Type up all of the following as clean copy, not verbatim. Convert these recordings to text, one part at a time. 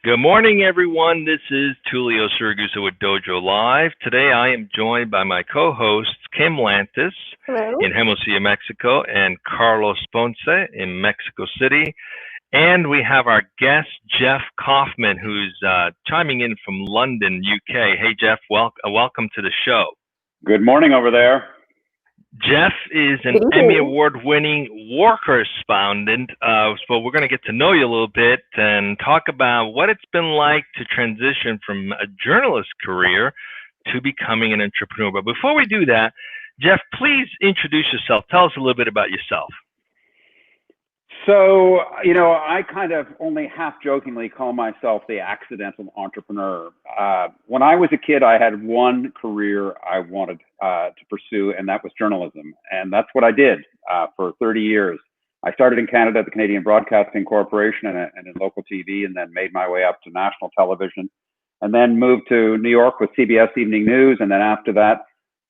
Good morning, everyone. This is Tulio Siragusa with Dojo Live. Today, I am joined by my co-hosts, Kim Lantis Hello. in Hermosillo, Mexico, and Carlos Ponce in Mexico City. And we have our guest, Jeff Koffman, who's chiming in from London, UK. Hey, Jeff, welcome to the show. Good morning over there. Jeff is an Emmy Award-winning war correspondent, so we're going to get to know you a little bit and talk about what it's been like to transition from a journalist career to becoming an entrepreneur. But before we do that, Jeff, please introduce yourself. Tell us a little bit about yourself. So, I kind of only half-jokingly call myself the accidental entrepreneur. When I was a kid, I had one career I wanted to pursue, and that was journalism. And that's what I did for 30 years. I started in Canada at the Canadian Broadcasting Corporation and in local TV, and then made my way up to national television, and then moved to New York with CBS Evening News, and then after that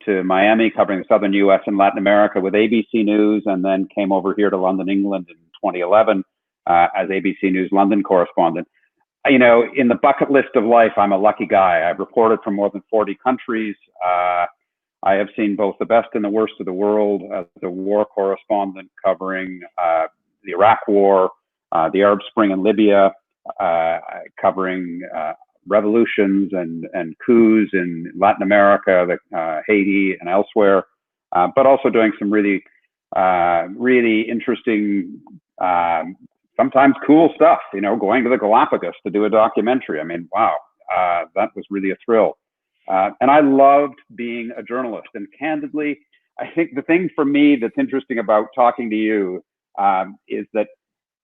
to Miami, covering the southern U.S. and Latin America with ABC News, and then came over here to London, England in 2011 as ABC News London correspondent. In the bucket list of life, I'm a lucky guy. I've reported from more than 40 countries. I have seen both the best and the worst of the world as a war correspondent covering the Iraq War, the Arab Spring in Libya, covering revolutions and coups in Latin America, Haiti and elsewhere, but also doing some really interesting, sometimes cool stuff, going to the Galapagos to do a documentary. I mean, wow, that was really a thrill. And I loved being a journalist. And candidly, I think the thing for me that's interesting about talking to you is that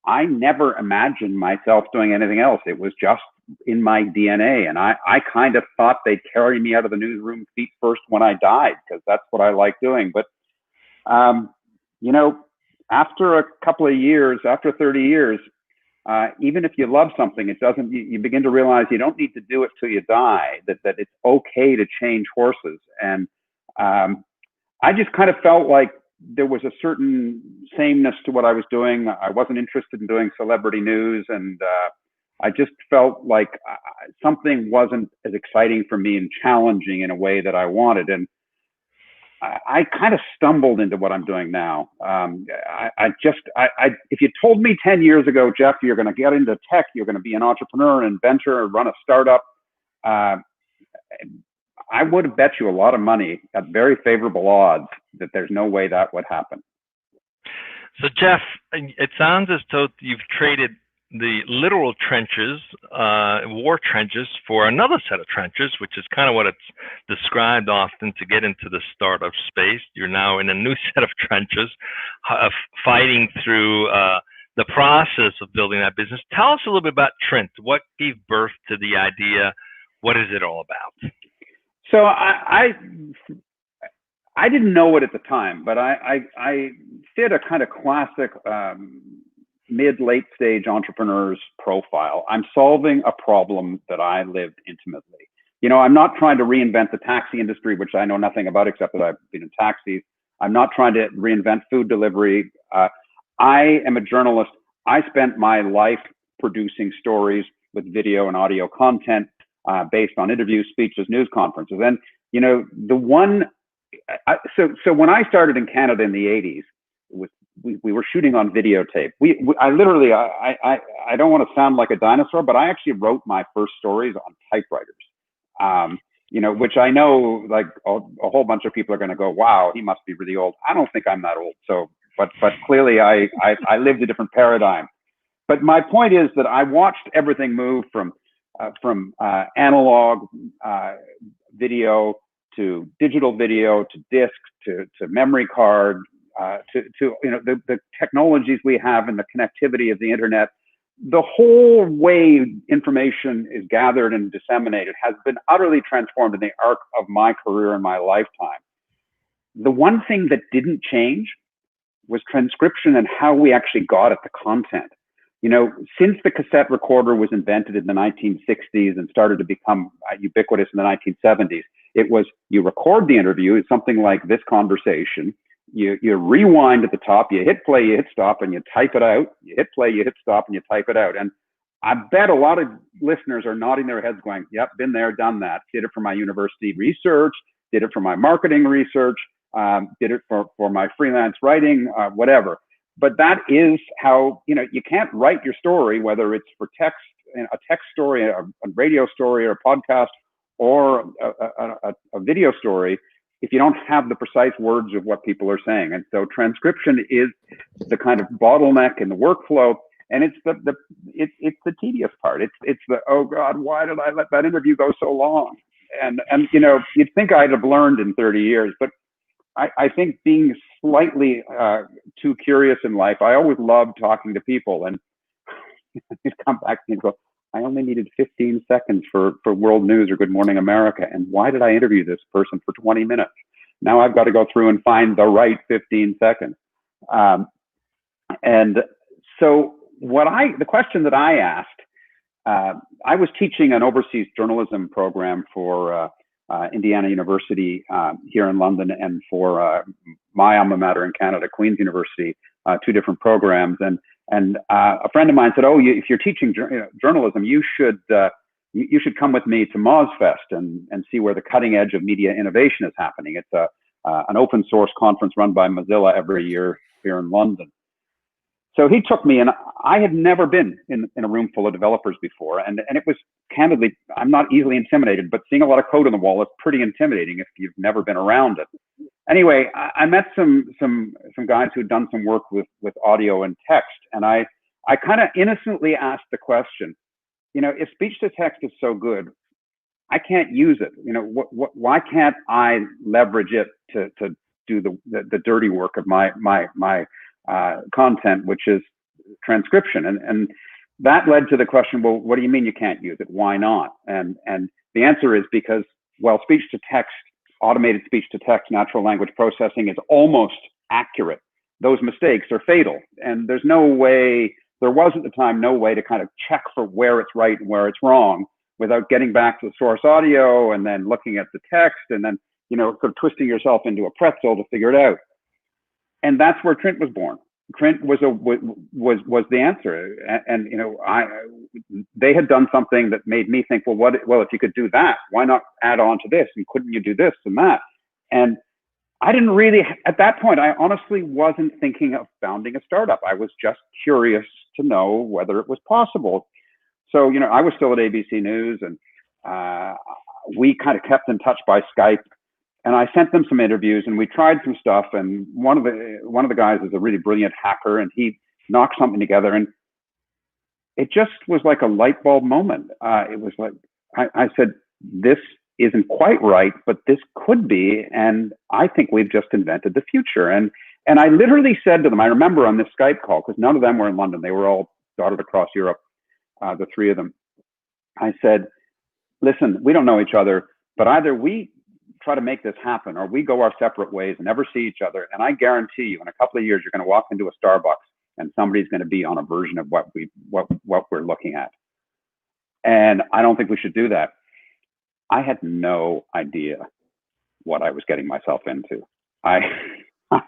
I never imagined myself doing anything else. It was just in my DNA. And I kind of thought they'd carry me out of the newsroom feet first when I died, because that's what I like doing. But, after a couple of years, after 30 years, even if you love something, you begin to realize you don't need to do it till you die, that it's okay to change horses. And I just kind of felt like there was a certain sameness to what I was doing. I wasn't interested in doing celebrity news, and I just felt like something wasn't as exciting for me and challenging in a way that I wanted. And I kind of stumbled into what I'm doing now. If you told me 10 years ago, Jeff, you're going to get into tech, you're going to be an entrepreneur, an inventor, run a startup, I would have bet you a lot of money at very favorable odds that there's no way that would happen. So, Jeff, it sounds as though you've traded the literal trenches, war trenches, for another set of trenches, which is kind of what it's described often to get into the startup space. You're now in a new set of trenches, fighting through the process of building that business. Tell us a little bit about Trint. What gave birth to the idea? What is it all about? So I didn't know it at the time, but I fit a kind of classic mid-late stage entrepreneur's profile. I'm solving a problem that I lived intimately. I'm not trying to reinvent the taxi industry, which I know nothing about except that I've been in taxis. I'm not trying to reinvent food delivery. I am a journalist. I spent my life producing stories with video and audio content based on interviews, speeches, news conferences. And, so when I started in Canada in the 80s, we were shooting on videotape. I literally don't want to sound like a dinosaur, but I actually wrote my first stories on typewriters, which I know like a whole bunch of people are going to go, wow, he must be really old. I don't think I'm that old. So, but clearly I lived a different paradigm. But my point is that I watched everything move from analog video to digital video to disc to memory card, to the technologies we have and the connectivity of the internet. The whole way information is gathered and disseminated has been utterly transformed in the arc of my career and my lifetime. The one thing that didn't change was transcription and how we actually got at the content. Since the cassette recorder was invented in the 1960s and started to become ubiquitous in the 1970s, it was you record the interview, it's something like this conversation. You rewind at the top, you hit play, you hit stop, and you type it out. You hit play, you hit stop, and you type it out. And I bet a lot of listeners are nodding their heads going, yep, been there, done that. Did it for my university research, did it for my marketing research, did it for my freelance writing, whatever. But that is how, you can't write your story, whether it's for text, a text story, a radio story, or a podcast, or a video story, if you don't have the precise words of what people are saying. And so transcription is the kind of bottleneck in the workflow. And it's the tedious part. It's the, oh God, why did I let that interview go so long? And you'd think I'd have learned in 30 years, but I think being slightly too curious in life, I always loved talking to people, and you'd come back to me and go, I only needed 15 seconds for World News or Good Morning America, and why did I interview this person for 20 minutes? Now I've got to go through and find the right 15 seconds. And so the question that I asked, I was teaching an overseas journalism program for Indiana University here in London, and for my alma mater in Canada, Queen's University, two different programs. And a friend of mine said, "Oh, if you're teaching journalism, you should come with me to MozFest and see where the cutting edge of media innovation is happening. It's an open source conference run by Mozilla every year here in London." So he took me, and I had never been in a room full of developers before. And it was, candidly, I'm not easily intimidated, but seeing a lot of code on the wall is pretty intimidating if you've never been around it. Anyway, I met some guys who'd done some work with audio and text. And I kind of innocently asked the question, if speech to text is so good, I can't use it. Why can't I leverage it to do the dirty work of my content, which is transcription? And that led to the question, well, what do you mean you can't use it? Why not? And the answer is because, well, speech to text, automated speech to text, natural language processing is almost accurate. Those mistakes are fatal. And there was at the time no way to kind of check for where it's right and where it's wrong without getting back to the source audio and then looking at the text and then, sort of twisting yourself into a pretzel to figure it out. And that's where Trint was born. Trint was the answer. And they had done something that made me think, well, if you could do that, why not add on to this? And couldn't you do this and that? And I didn't really, at that point, I honestly wasn't thinking of founding a startup. I was just curious to know whether it was possible. So, I was still at ABC News, and we kind of kept in touch by Skype. And I sent them some interviews, and we tried some stuff. And one of the guys is a really brilliant hacker, and he knocked something together. And it just was like a light bulb moment. It was like, I said, this isn't quite right, but this could be. And I think we've just invented the future. And I literally said to them, I remember on this Skype call, because none of them were in London. They were all dotted across Europe, the three of them. I said, listen, we don't know each other, but either we try to make this happen, or we go our separate ways and never see each other. And I guarantee you, in a couple of years, you're going to walk into a Starbucks and somebody's going to be on a version of what we're looking at. And I don't think we should do that. I had no idea what I was getting myself into.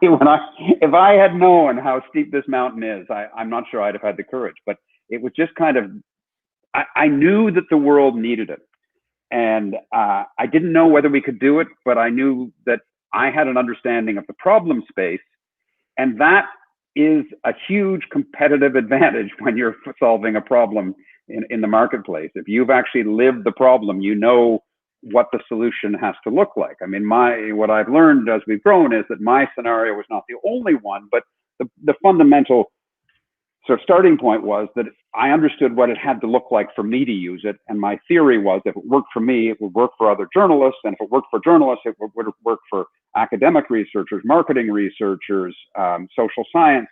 If I had known how steep this mountain is, I'm not sure I'd have had the courage. But it was just kind of, I knew that the world needed it. And I didn't know whether we could do it, but I knew that I had an understanding of the problem space. And that is a huge competitive advantage when you're solving a problem in the marketplace. If you've actually lived the problem, you know what the solution has to look like. I mean, what I've learned as we've grown is that my scenario was not the only one, but the fundamental sort of starting point was that I understood what it had to look like for me to use it. And my theory was, if it worked for me, it would work for other journalists. And if it worked for journalists, it would work for academic researchers, marketing researchers, social science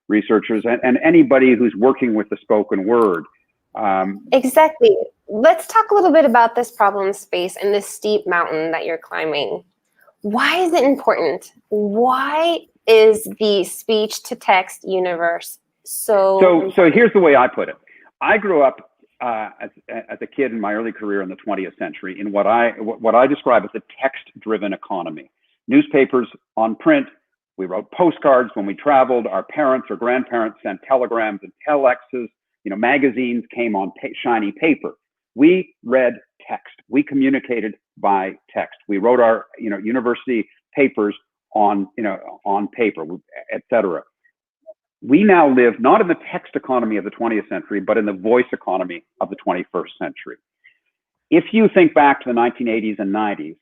researchers, and anybody who's working with the spoken word. Exactly. Let's talk a little bit about this problem space and this steep mountain that you're climbing. Why is it important? Why is the speech to text universe so here's the way I put it. I grew up as a kid in my early career in the 20th century in what I describe as a text-driven economy. Newspapers on print. We wrote postcards when we traveled. Our parents or grandparents sent telegrams and telexes. magazines came on shiny paper. We read text. We communicated by text. We wrote our, university papers on paper, etc. We now live not in the text economy of the 20th century, but in the voice economy of the 21st century. If you think back to the 1980s and 90s,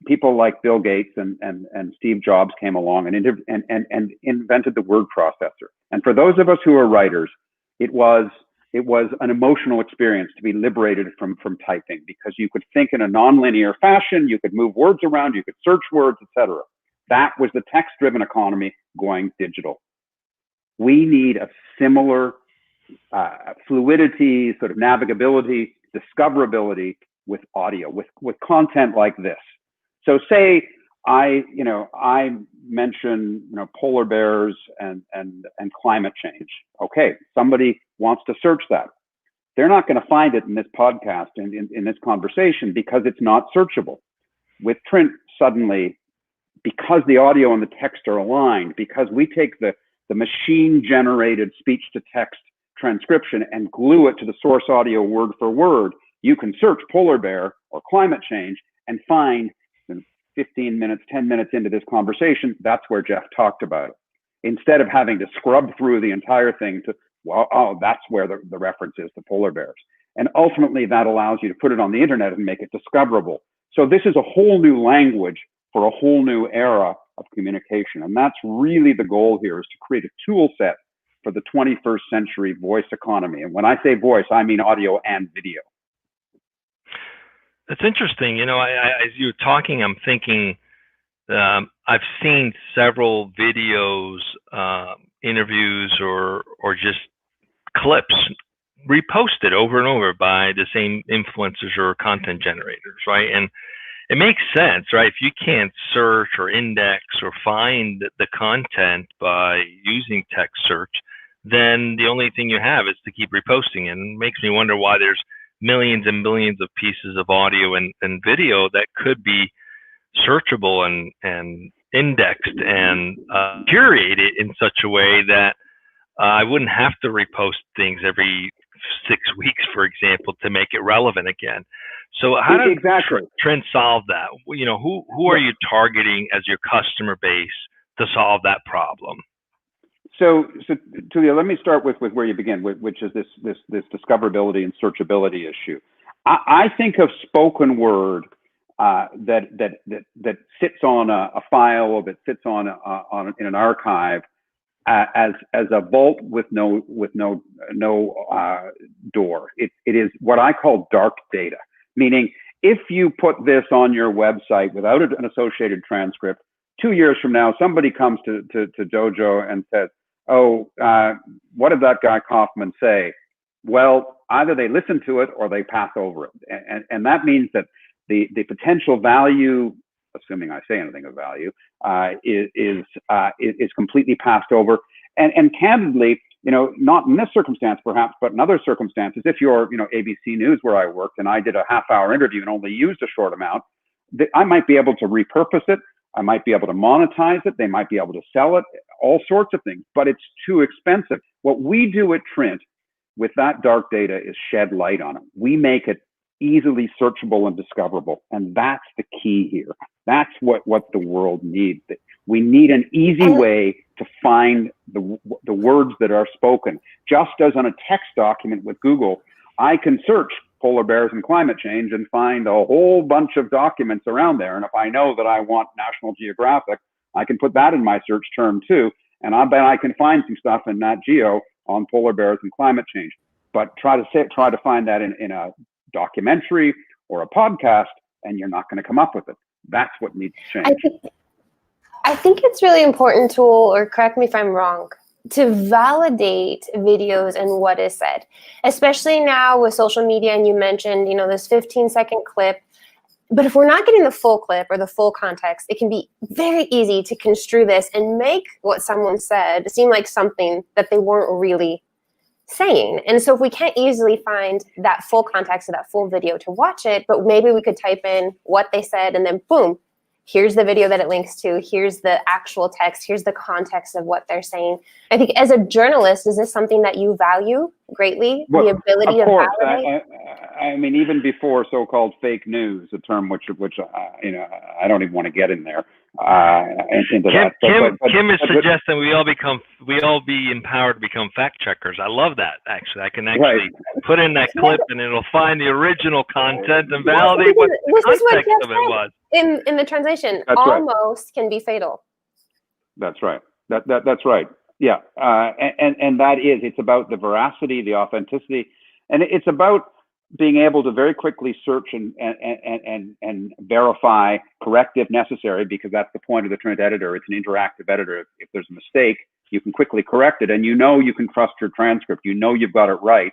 people like Bill Gates and Steve Jobs came along and invented the word processor. And for those of us who are writers, it was an emotional experience to be liberated from typing, because you could think in a nonlinear fashion, you could move words around, you could search words, etc. That was the text-driven economy going digital. We need a similar fluidity, sort of navigability, discoverability with audio, with content like this. So say I mention polar bears and climate change. Okay, somebody wants to search that. They're not going to find it in this podcast and in this conversation because it's not searchable. With Trint, suddenly, because the audio and the text are aligned, because we take the machine-generated speech-to-text transcription and glue it to the source audio word for word, you can search polar bear or climate change and find 15 minutes, 10 minutes into this conversation, that's where Jeff talked about it. Instead of having to scrub through the entire thing to, that's where the reference is to polar bears. And ultimately, that allows you to put it on the internet and make it discoverable. So this is a whole new language for a whole new era of communication. And that's really the goal here, is to create a tool set for the 21st century voice economy. And when I say voice, I mean audio and video. That's interesting. As you're talking, I'm thinking, I've seen several videos, interviews, or just clips reposted over and over by the same influencers or content generators, right? And it makes sense, right? If you can't search or index or find the content by using text search, then the only thing you have is to keep reposting. And it makes me wonder why there's millions and millions of pieces of audio and video that could be searchable and indexed and curated in such a way that I wouldn't have to repost things every 6 weeks, for example, to make it relevant again. So how does Trint solve that? Who are you targeting as your customer base to solve that problem? So Tulia, let me start with where you begin, which is this discoverability and searchability issue. I think of spoken word that sits on a file, or that sits in an archive as a vault with no door. It is what I call dark data. Meaning, if you put this on your website without an associated transcript, 2 years from now, somebody comes to Dojo and says, what did that guy Koffman say? Well, either they listen to it or they pass over it. And that means that the potential value, assuming I say anything of value, is completely passed over. And candidly, not in this circumstance perhaps, but in other circumstances, if you're, ABC News where I worked and I did a half-hour interview and only used a short amount, I might be able to repurpose it. I might be able to monetize it. They might be able to sell it, all sorts of things, but it's too expensive. What we do at Trint with that dark data is shed light on it. We make it easily searchable and discoverable. And that's the key here. That's what the world needs. We need an easy way to find the words that are spoken. Just as on a text document with Google, I can search polar bears and climate change and find a whole bunch of documents around there. And if I know that I want National Geographic, I can put that in my search term too. And I bet I can find some stuff in Nat Geo on polar bears and climate change. But try to find that in a documentary or a podcast, and you're not going to come up with it. That's what needs to change. I think it's really important, Tool, or correct me if I'm wrong, to validate videos and what is said, especially now with social media. And you mentioned, this 15-second clip. But if we're not getting the full clip or the full context, it can be very easy to construe this and make what someone said seem like something that they weren't really saying. And so if we can't easily find that full context of that full video to watch it, but maybe we could type in what they said and then boom, here's the video that it links to, here's the actual text, here's the context of what they're saying. I think as a journalist, is this something that you value greatly? Well, the ability of course, to validate? I mean, even before so-called fake news, a term which you know, I don't even want to get in there into that. Kim is suggesting we all be empowered to become fact checkers. I love that. Actually, I can actually put in that clip and it'll find the original content and validate what the context of it was. In the translation, That's almost right. Can be fatal. That's right. That's right. Yeah, and that is, it's about the veracity, the authenticity, and it's about being able to very quickly search and verify, correct if necessary, because that's the point of the Trint editor. It's an interactive editor. If there's a mistake, you can quickly correct it, and you know you can trust your transcript. You know you've got it right,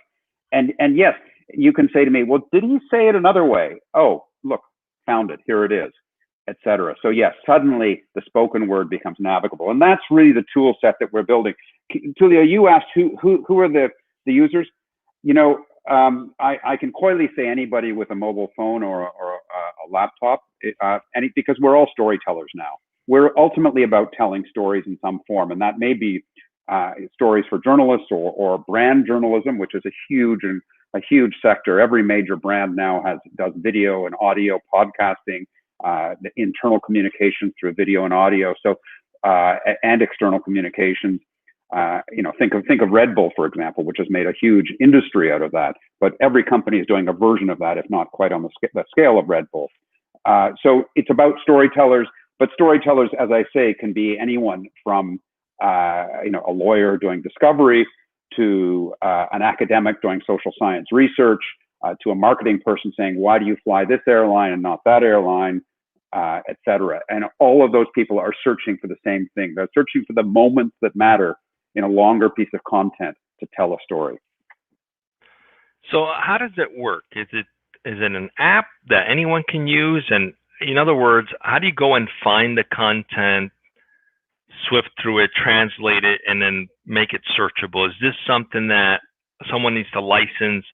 and yes, you can say to me, well, did he say it another way? Oh, look, found it. Here it is, etc. So yes, suddenly the spoken word becomes navigable, and that's really the tool set that we're building. Tulio, you asked who are the users? You know, I can coyly say anybody with a mobile phone or a laptop, because we're all storytellers now. We're ultimately about telling stories in some form, and that may be stories for journalists or brand journalism, which is a huge sector. Every major brand now does video and audio podcasting, the internal communications through video and audio, so and external communications. You know, think of Red Bull, for example, which has made a huge industry out of that. But every company is doing a version of that, if not quite on the scale of Red Bull. So it's about storytellers, but storytellers, as I say, can be anyone from you know, a lawyer doing discovery to an academic doing social science research, to a marketing person saying, why do you fly this airline and not that airline, etc. And all of those people are searching for the same thing. They're searching for the moments that matter in a longer piece of content to tell a story. So how does it work? Is it an app that anyone can use? And in other words, how do you go and find the content, swift through it, translate it, and then make it searchable? Is this something that someone needs to license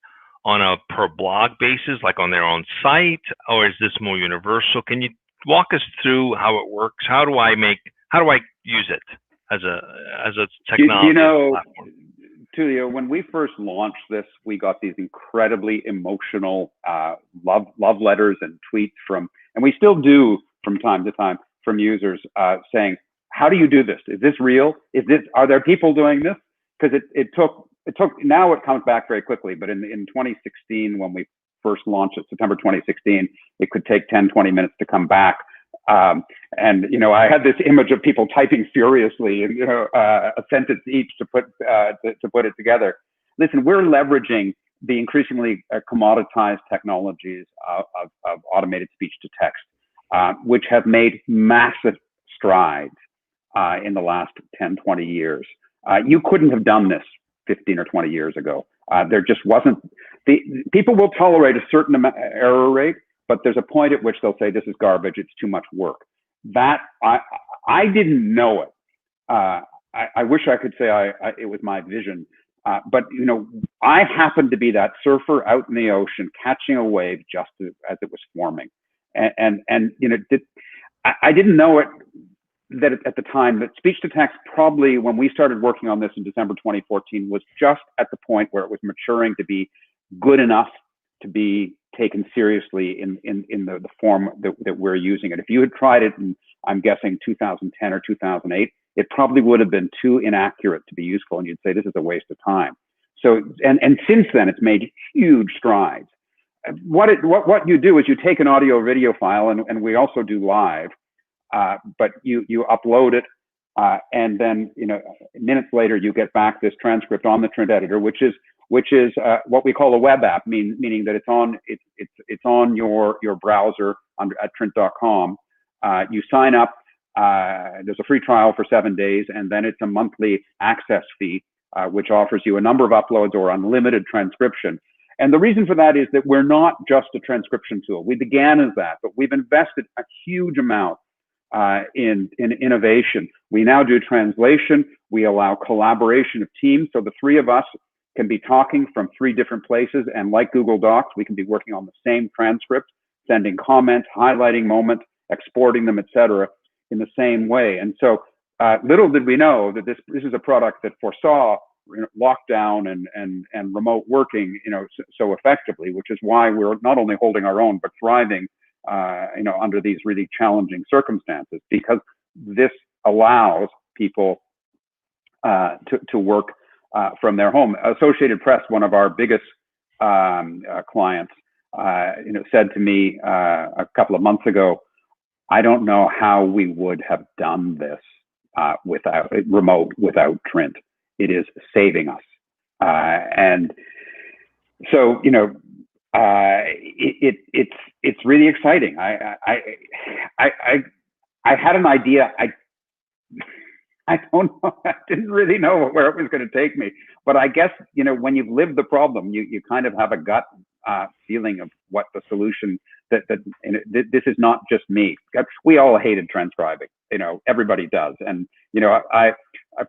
on a per blog basis, like on their own site, or is this more universal? Can you walk us through how it works? How do I use it as a technology you know, platform? Tulio, when we first launched this, we got these incredibly emotional love letters and tweets and we still do from time to time, from users saying, how do you do this? Is this real? Are there people doing this? Because it took, now it comes back very quickly, but in 2016, when we first launched it, September 2016, it could take 10, 20 minutes to come back. And, you know, I had this image of people typing furiously, you know, a sentence each to put it together. Listen, we're leveraging the increasingly commoditized technologies of automated speech to text, which have made massive strides in the last 10, 20 years. You couldn't have done this 15 or 20 years ago. There just wasn't, people will tolerate a certain error rate, but there's a point at which they'll say, this is garbage, it's too much work. That, I didn't know it. I wish I could say it was my vision, but you know, I happened to be that surfer out in the ocean catching a wave just as it was forming. And you know, I didn't know it that at the time, that speech to text probably, when we started working on this in December 2014, was just at the point where it was maturing to be good enough to be taken seriously in the form that we're using it. If you had tried it in, I'm guessing, 2010 or 2008, it probably would have been too inaccurate to be useful, and you'd say this is a waste of time. So, and since then, it's made huge strides. What you do is you take an audio video file, and we also do live, but you upload it, and then, you know, minutes later you get back this transcript on the Trint editor, which is what we call a web app, meaning that it's on your browser at Trint.com. You sign up. There's a free trial for 7 days, and then it's a monthly access fee, which offers you a number of uploads or unlimited transcription. And the reason for that is that we're not just a transcription tool. We began as that, but we've invested a huge amount in innovation. We now do translation. We allow collaboration of teams. So the three of us can be talking from 3 different places, and like Google Docs, we can be working on the same transcript, sending comments, highlighting moments, exporting them, et cetera, in the same way. And so little did we know that this is a product that foresaw lockdown and remote working, so effectively, which is why we're not only holding our own, but thriving, under these really challenging circumstances, because this allows people to work from their home. Associated Press, one of our biggest clients, said to me a couple of months ago, I don't know how we would have done this without Trint. It is saving us. And so, it's really exciting. I had an idea. I don't know. I didn't really know where it was going to take me. But I guess, when you've lived the problem, you kind of have a gut feeling of what the solution that this is not just me. We all hated transcribing. Everybody does. And, I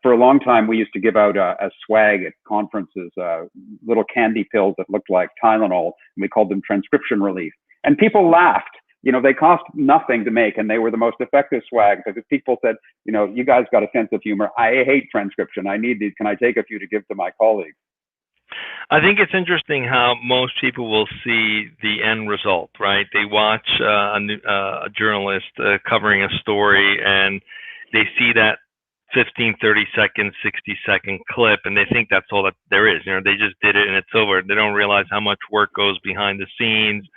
for a long time, we used to give out a swag at conferences, little candy pills that looked like Tylenol, and we called them transcription relief. And people laughed. They cost nothing to make, and they were the most effective swag because people said, you guys got a sense of humor. I hate transcription. I need these. Can I take a few to give to my colleagues? I think it's interesting how most people will see the end result, right? They watch a journalist covering a story, and they see that 15, 30-second, 60-second clip, and they think that's all that there is. They just did it and it's over. They don't realize how much work goes behind the scenes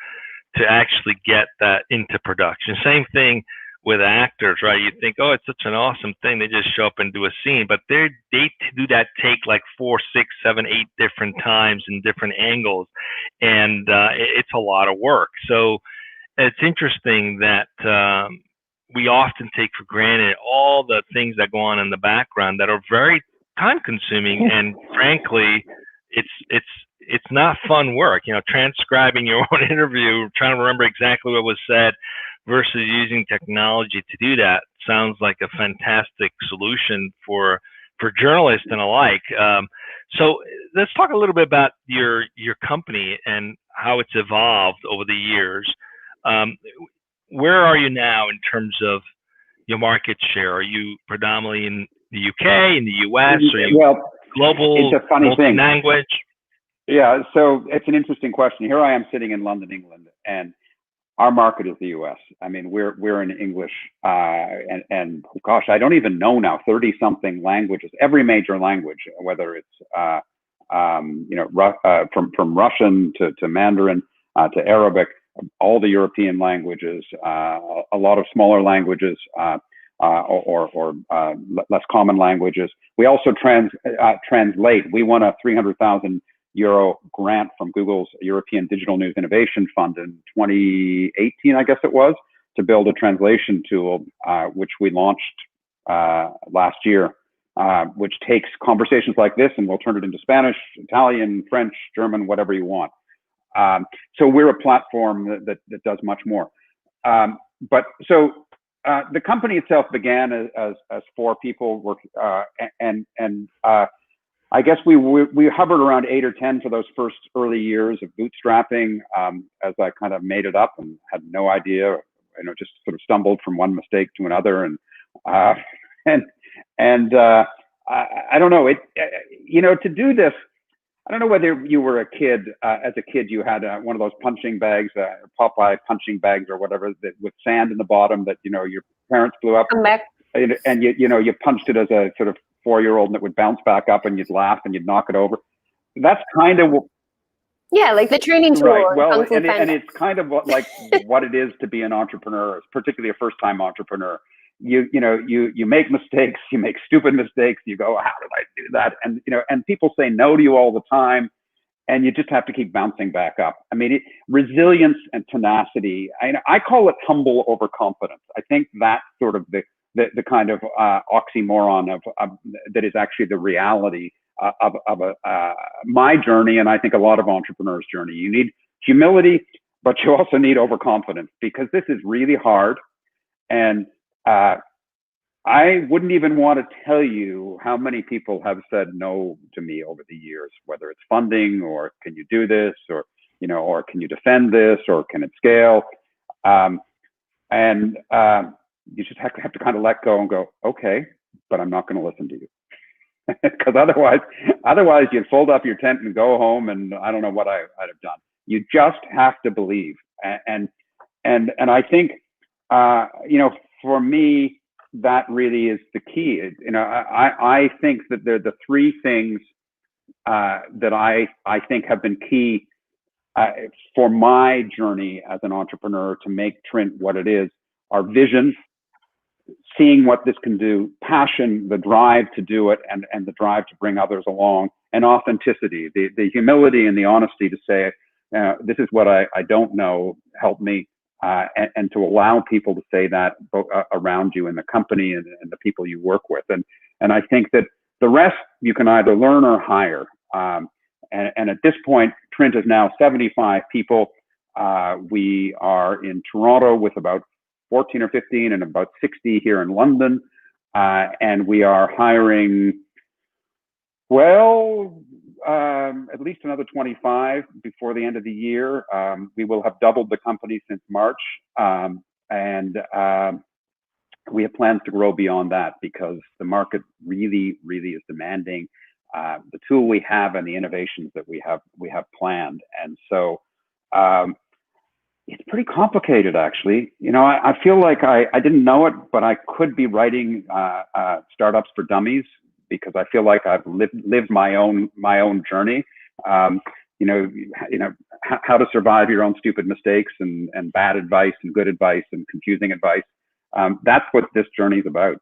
to actually get that into production. Same thing with actors, right? You think, oh, it's such an awesome thing. They just show up and do a scene, but they do that take like 4, 6, 7, 8 different times in different angles, and it's a lot of work. So it's interesting that we often take for granted all the things that go on in the background that are very time consuming, and frankly, it's not fun work. Transcribing your own interview, trying to remember exactly what was said versus using technology to do that sounds like a fantastic solution for journalists and alike. So let's talk a little bit about your company and how it's evolved over the years. Where are you now in terms of your market share? Are you predominantly in the UK, in the US? Are you global, it's a funny thing. Language? Yeah, so it's an interesting question. Here I am sitting in London, England, and our market is the US. I mean, we're in English, and gosh, I don't even know now, 30-something languages, every major language, whether it's from Russian to Mandarin to Arabic, all the European languages, a lot of smaller languages, or less common languages. We also translate. We won a 300,000 euro grant from Google's European Digital News Innovation Fund in 2018, I guess it was, to build a translation tool, which we launched last year, which takes conversations like this and we'll turn it into Spanish, Italian, French, German, whatever you want. So we're a platform that does much more. But so the company itself began as 4 people, and I guess we hovered around 8 or 10 for those first early years of bootstrapping, as I kind of made it up and had no idea, just sort of stumbled from one mistake to another, and I don't know to do this. I don't know whether you were a kid. As a kid, you had one of those punching bags, Popeye punching bags or whatever, that with sand in the bottom that your parents blew up, and you punched it as a sort of 4-year-old, and it would bounce back up, and you'd laugh and you'd knock it over. That's kind of like the training tool. Right. Well, and it's kind of like what it is to be an entrepreneur, particularly a first-time entrepreneur. You make mistakes, you make stupid mistakes, you go, how did I do that? And and people say no to you all the time, and you just have to keep bouncing back up. I mean, resilience and tenacity. I call it humble overconfidence. I think that's sort of the kind of oxymoron of that is actually the reality of my journey, and I think a lot of entrepreneurs' journey. You need humility, but you also need overconfidence, because this is really hard. And I wouldn't even want to tell you how many people have said no to me over the years, whether it's funding, or can you do this, or or can you defend this, or can it scale? And you just have to kind of let go and go, okay, but I'm not going to listen to you. Because otherwise you'd fold up your tent and go home, and I don't know what I'd have done. You just have to believe. And I think, for me, that really is the key. I think that they're the three things that I think have been key for my journey as an entrepreneur to make Trint what it is: our vision, seeing what this can do, passion, the drive to do it, and the drive to bring others along, and authenticity, the humility and the honesty to say, this is what I don't know, help me, and to allow people to say that around you in the company and the people you work with. And I think that the rest you can either learn or hire. And at this point, Trint is now 75 people. We are in Toronto with about 14 or 15 and about 60 here in London. And we are hiring, at least another 25 before the end of the year. We will have doubled the company since March. And we have plans to grow beyond that because the market really, really is demanding the tool we have and the innovations that we have planned. And so it's pretty complicated, actually. I feel like I didn't know it, but I could be writing startups for dummies because I feel like I've lived my own journey. How to survive your own stupid mistakes and bad advice and good advice and confusing advice. That's what this journey is about.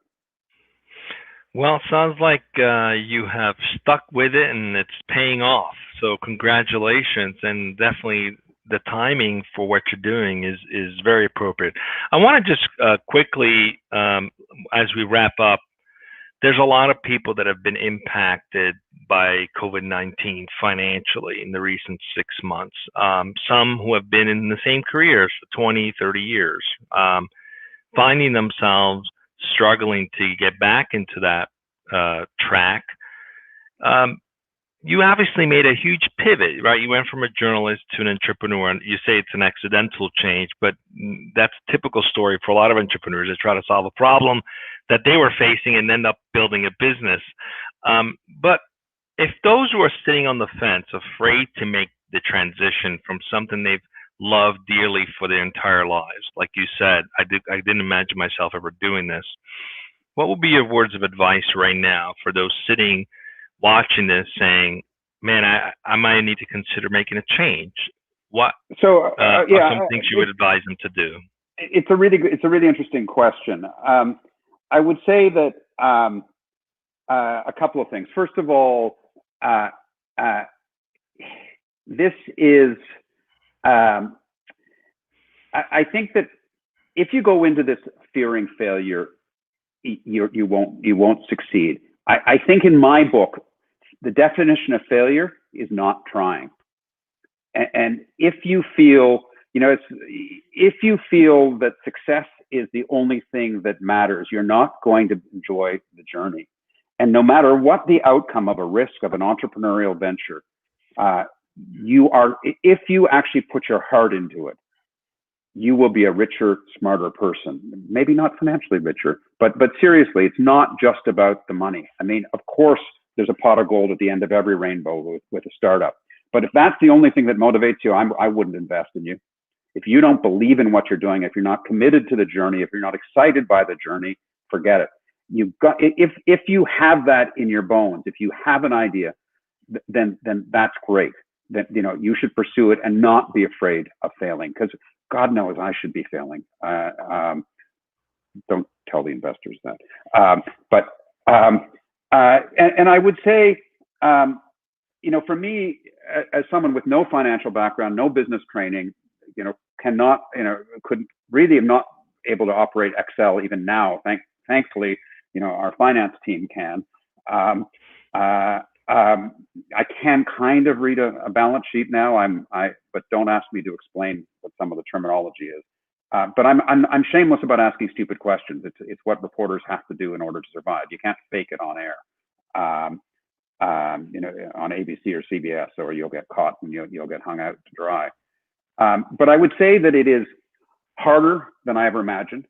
Well, sounds like you have stuck with it and it's paying off. So congratulations, and definitely the timing for what you're doing is very appropriate. I want to just quickly, as we wrap up, there's a lot of people that have been impacted by COVID-19 financially in the recent 6 months. Some who have been in the same careers for 20, 30 years, finding themselves struggling to get back into that track. You obviously made a huge pivot, right? You went from a journalist to an entrepreneur, and you say it's an accidental change, but that's a typical story for a lot of entrepreneurs. They try to solve a problem that they were facing and end up building a business. But if those who are sitting on the fence, afraid to make the transition from something they've loved dearly for their entire lives, like you said, I didn't imagine myself ever doing this. What would be your words of advice right now for those sitting watching this saying, man, I might need to consider making a change? What are some things you would advise them to do? It's a really interesting question. I would say that a couple of things. First of all, this is I think that if you go into this fearing failure, you won't succeed. I think in my book, the definition of failure is not trying. And if you feel, if you feel that success is the only thing that matters, you're not going to enjoy the journey. And no matter what the outcome of a risk of an entrepreneurial venture, if you actually put your heart into it, you will be a richer, smarter person. Maybe not financially richer, but seriously, it's not just about the money. I mean, of course, there's a pot of gold at the end of every rainbow with a startup. But if that's the only thing that motivates you, I wouldn't invest in you. If you don't believe in what you're doing, if you're not committed to the journey, if you're not excited by the journey, forget it. If you have that in your bones, if you have an idea, then that's great. Then you should pursue it and not be afraid of failing, because God knows I should be failing. Don't tell the investors that. And I would say, for me, as someone with no financial background, no business training, couldn't really am not able to operate Excel even now. Thankfully, our finance team can. I can kind of read a balance sheet now. But don't ask me to explain what some of the terminology is. But I'm shameless about asking stupid questions. It's what reporters have to do in order to survive. You can't fake it on air, on ABC or CBS, or you'll get caught and you'll get hung out to dry. But I would say that it is harder than I ever imagined.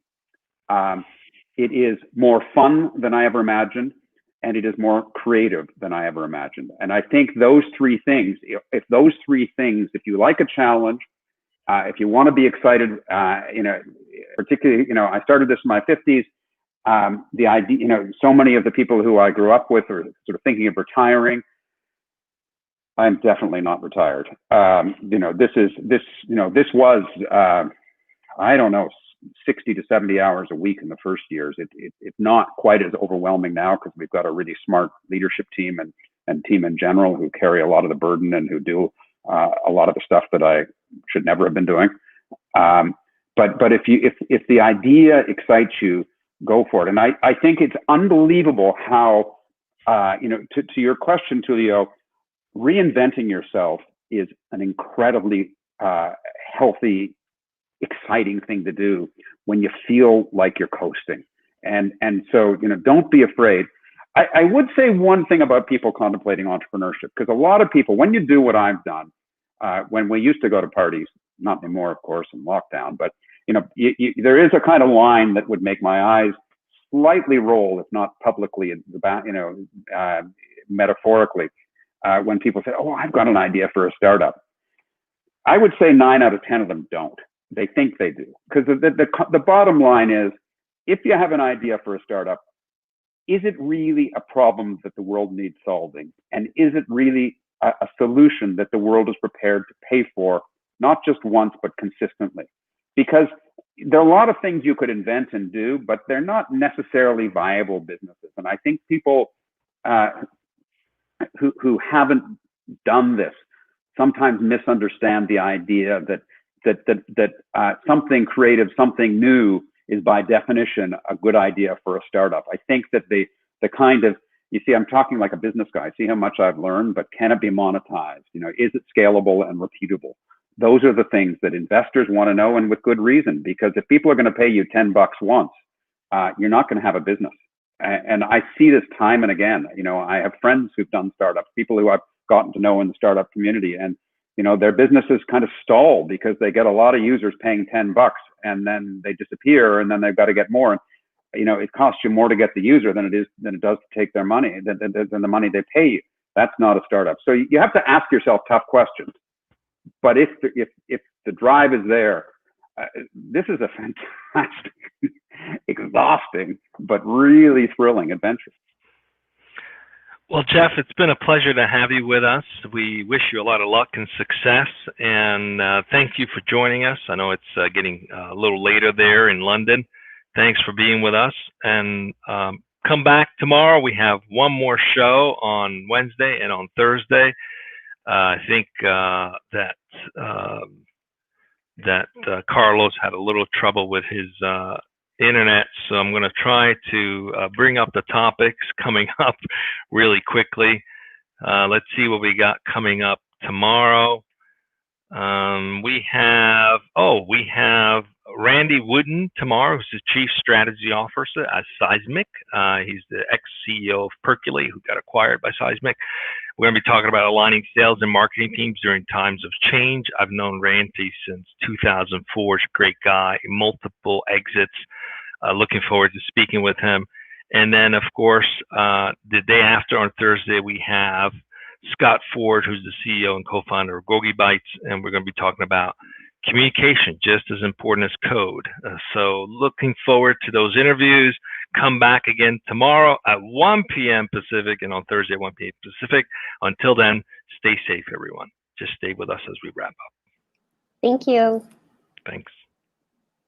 It is more fun than I ever imagined, and it is more creative than I ever imagined. And I think those three things, if you like a challenge, if you want to be excited, particularly, I started this in my 50s. The idea, so many of the people who I grew up with are sort of thinking of retiring. I'm definitely not retired. This was, I don't know, 60 to 70 hours a week in the first years. It's not quite as overwhelming now because we've got a really smart leadership team and team in general who carry a lot of the burden and who do a lot of the stuff that I should never have been doing. But if the idea excites you, go for it. And I think it's unbelievable how, to your question, Tulio, reinventing yourself is an incredibly healthy, exciting thing to do when you feel like you're coasting. And so, don't be afraid. I would say one thing about people contemplating entrepreneurship, because a lot of people, when you do what I've done, when we used to go to parties, not anymore, of course, in lockdown, but there is a kind of line that would make my eyes slightly roll, if not publicly, metaphorically, when people say, "Oh, I've got an idea for a startup." I would say 9 out of 10 of them don't. They think they do, because the bottom line is, if you have an idea for a startup, is it really a problem that the world needs solving? And is it really a solution that the world is prepared to pay for, not just once, but consistently? Because there are a lot of things you could invent and do, but they're not necessarily viable businesses. And I think people who haven't done this sometimes misunderstand the idea that something creative, something new is by definition a good idea for a startup. I think that the kind of, you see, I'm talking like a business guy. See how much I've learned, but can it be monetized? Is it scalable and repeatable? Those are the things that investors want to know, and with good reason, because if people are going to pay you $10 once, you're not going to have a business. And I see this time and again. I have friends who've done startups, people who I've gotten to know in the startup community, and their businesses kind of stall because they get a lot of users paying $10 and then they disappear, and then they've got to get more. And it costs you more to get the user than it does to take their money, than the money they pay you. That's not a startup. So you have to ask yourself tough questions. But if the drive is there, this is a fantastic, exhausting, but really thrilling adventure. Well, Jeff, it's been a pleasure to have you with us. We wish you a lot of luck and success, and thank you for joining us. I know it's getting a little later there in London. Thanks for being with us, and come back tomorrow. We have one more show on Wednesday and on Thursday. I think that Carlos had a little trouble with his internet, so I'm going to try to bring up the topics coming up really quickly. Let's see what we got coming up tomorrow. We have Randy Wooden tomorrow, who's the Chief Strategy Officer at Seismic. He's the ex-CEO of Percolate, who got acquired by Seismic. We're going to be talking about aligning sales and marketing teams during times of change. I've known Randy since 2004. He's a great guy, multiple exits. Looking forward to speaking with him. And then, of course, the day after on Thursday, we have Scott Ford, who's the CEO and co-founder of Gogi Bites, and we're going to be talking about communication, just as important as code. So looking forward to those interviews. Come back again tomorrow at 1 p.m. Pacific and on Thursday at 1 p.m. Pacific. Until then, stay safe, everyone. Just stay with us as we wrap up. Thank you. Thanks.